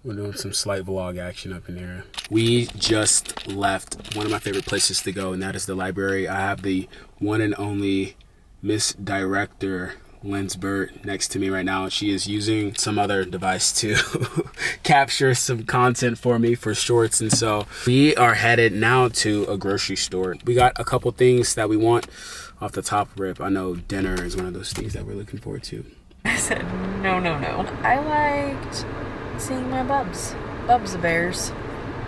We're doing some slight vlog action up in here. We just left one of my favorite places to go, and that is the library. I have the one and only Miss Director Linsbert next to me right now. She is using some other device to capture some content for me for shorts, and so we are headed now to a grocery store. We got a couple things that we want off the top rip. I know dinner is one of those things that we're looking forward to. I said, no. I liked seeing my bubs. Bubs bears.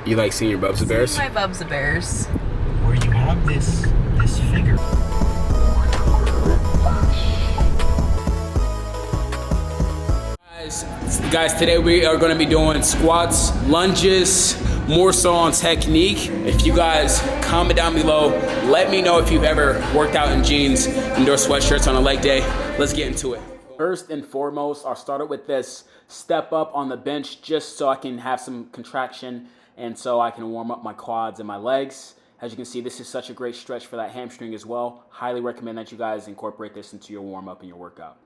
You like seeing your bubs bears? My bubs bears. Where you have this figure. Guys, today we are going to be doing squats, lunges, more so on technique. If you guys comment down below, let me know if you've ever worked out in jeans, indoor sweatshirts on a leg day. Let's get into it. First and foremost, I'll start with this step up on the bench just so I can have some contraction and so I can warm up my quads and my legs. As you can see, this is such a great stretch for that hamstring as well. Highly recommend that you guys incorporate this into your warm up and your workout.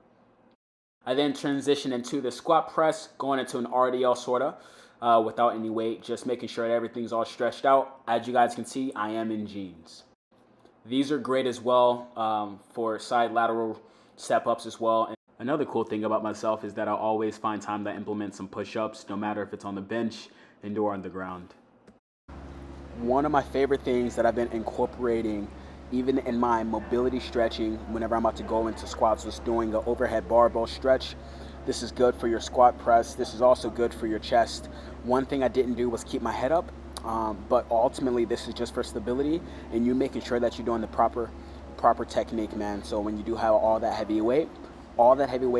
I then transition into the squat press, going into an RDL sorta, without any weight, just making sure that everything's all stretched out. As you guys can see, I am in jeans. These are great as well for side lateral step ups as well. And another cool thing about myself is that I always find time to implement some push-ups, no matter if it's on the bench, indoor, or on the ground. One of my favorite things that I've been incorporating even in my mobility stretching whenever I'm about to go into squats was doing the overhead barbell stretch. This is good for your squat press. This is also good for your chest. One thing I didn't do was keep my head up, but ultimately this is just for stability and you making sure that you're doing the proper technique, man. So when you do have all that heavy weight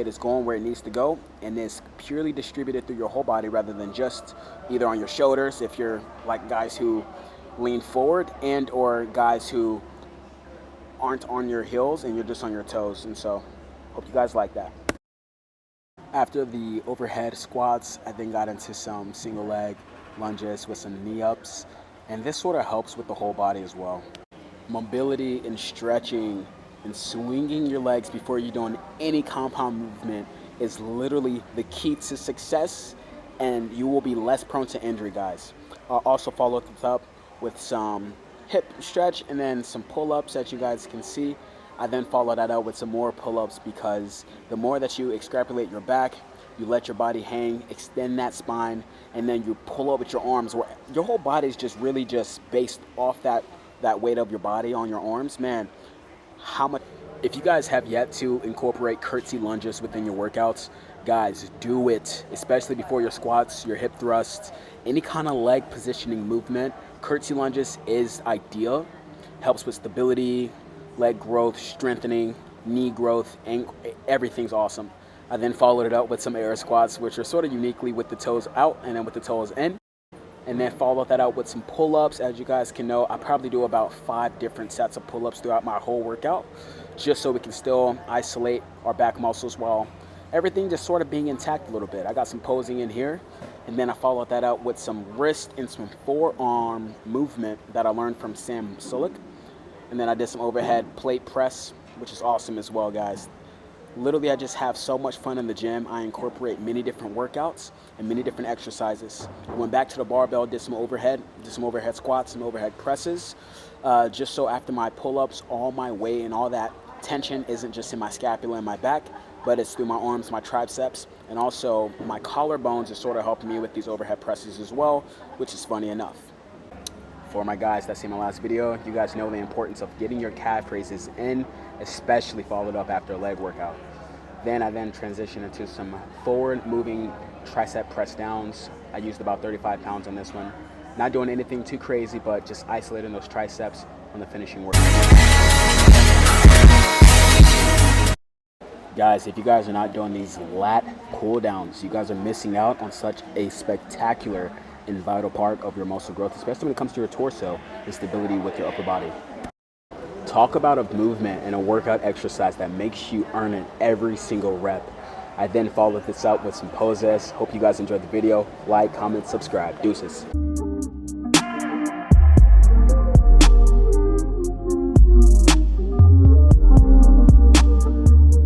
is going where it needs to go and is purely distributed through your whole body rather than just either on your shoulders if you're like guys who lean forward and or guys who aren't on your heels and you're just on your toes. And so hope you guys like that. After the overhead squats, I then got into some single leg lunges with some knee ups, and this sort of helps with the whole body as well. Mobility and stretching and swinging your legs before you're doing any compound movement is literally the key to success, and you will be less prone to injury, guys. I'll also follow this up with some hip stretch and then some pull-ups that you guys can see. I then follow that out with some more pull-ups because the more that you extrapolate your back, you let your body hang, extend that spine, and then you pull up with your arms where your whole body is just really just based off that weight of your body on your arms. Man, how much, if you guys have yet to incorporate curtsy lunges within your workouts, guys, do it, especially before your squats, your hip thrusts, any kind of leg positioning movement. Curtsy lunges is ideal, helps with stability, leg growth, strengthening, knee growth, and everything's awesome. I then followed it up with some air squats, which are sort of uniquely with the toes out and then with the toes in. And then followed that out with some pull-ups. As you guys can know, I probably do about 5 different sets of pull-ups throughout my whole workout, just so we can still isolate our back muscles while everything just sort of being intact a little bit. I got some posing in here, and then I followed that out with some wrist and some forearm movement that I learned from Sam Sulik. And then I did some overhead plate press, which is awesome as well, guys. Literally, I just have so much fun in the gym. I incorporate many different workouts and many different exercises. I went back to the barbell, did some overhead squats and overhead presses, just so after my pull-ups, all my weight and all that tension isn't just in my scapula and my back, but it's through my arms, my triceps, and also my collarbones is sort of helping me with these overhead presses as well, which is funny enough. For my guys that see my last video, you guys know the importance of getting your calf raises in, especially followed up after a leg workout. Then I transitioned into some forward moving tricep press downs. I used about 35 pounds on this one. Not doing anything too crazy, but just isolating those triceps on the finishing workout. Guys, if you guys are not doing these lat cool downs, you guys are missing out on such a spectacular and vital part of your muscle growth, especially when it comes to your torso and stability with your upper body. Talk about a movement and a workout exercise that makes you earn it every single rep. I then followed this up with some poses. Hope you guys enjoyed the video. Like, comment, subscribe. Deuces.